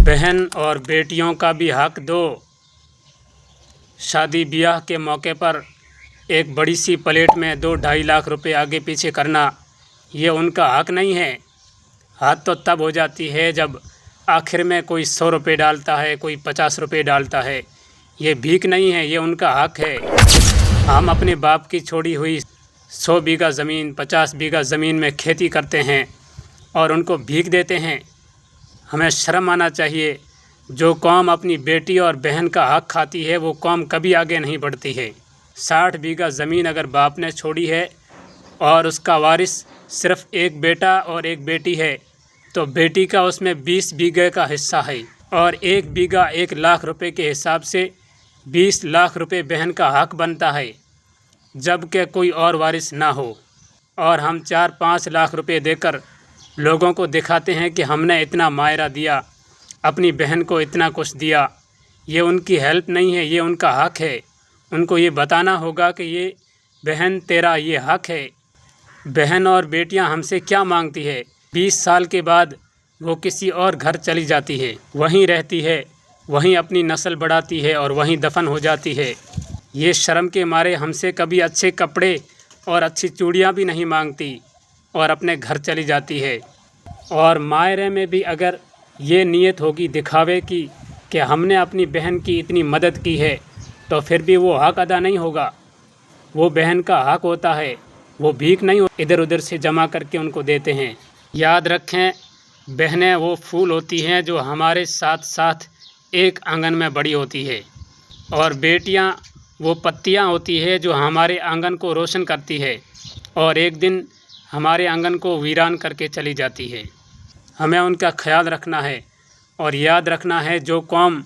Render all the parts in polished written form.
बहन और बेटियों का भी हक दो। शादी ब्याह के मौके पर एक बड़ी सी प्लेट में 2-2.5 लाख रुपए आगे पीछे करना, ये उनका हक नहीं है। हद तो तब हो जाती है जब आखिर में कोई 100 रुपये डालता है, कोई 50 रुपये डालता है। ये भीख नहीं है, ये उनका हक है। हम अपने बाप की छोड़ी हुई 100 बीघा ज़मीन, 50 बीघा ज़मीन में खेती करते हैं और उनको भीख देते हैं। हमें शर्म आना चाहिए। जो कौम अपनी बेटी और बहन का हक खाती है वो कौम कभी आगे नहीं बढ़ती है। 60 बीघा ज़मीन अगर बाप ने छोड़ी है और उसका वारिस सिर्फ़ एक बेटा और एक बेटी है, तो बेटी का उसमें 20 बीघे का हिस्सा है और एक बीघा 1 लाख रुपए के हिसाब से 20 लाख रुपए बहन का हक बनता है, जबकि कोई और वारिस ना हो। और हम 4-5 लाख रुपए देकर लोगों को दिखाते हैं कि हमने इतना मायरा दिया, अपनी बहन को इतना कुछ दिया। ये उनकी हेल्प नहीं है, ये उनका हक है। उनको ये बताना होगा कि ये बहन तेरा ये हक है। बहन और बेटियां हमसे क्या मांगती है? 20 साल के बाद वो किसी और घर चली जाती है, वहीं रहती है, वहीं अपनी नस्ल बढ़ाती है और वहीं दफन हो जाती है। ये शर्म के मारे हमसे कभी अच्छे कपड़े और अच्छी चूड़ियाँ भी नहीं मांगती और अपने घर चली जाती है। और मायरे में भी अगर ये नीयत होगी दिखावे की कि हमने अपनी बहन की इतनी मदद की है, तो फिर भी वो हक अदा नहीं होगा। वो बहन का हक होता है, वो भीख नहीं इधर उधर से जमा करके उनको देते हैं। याद रखें, बहनें वो फूल होती हैं जो हमारे साथ साथ एक आंगन में बड़ी होती है, और बेटियां वो पत्तियां होती है जो हमारे आंगन को रोशन करती है और एक दिन हमारे आंगन को वीरान करके चली जाती है। हमें उनका ख्याल रखना है और याद रखना है, जो कौम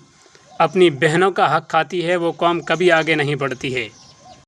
अपनी बहनों का हक खाती है वो कौम कभी आगे नहीं बढ़ती है।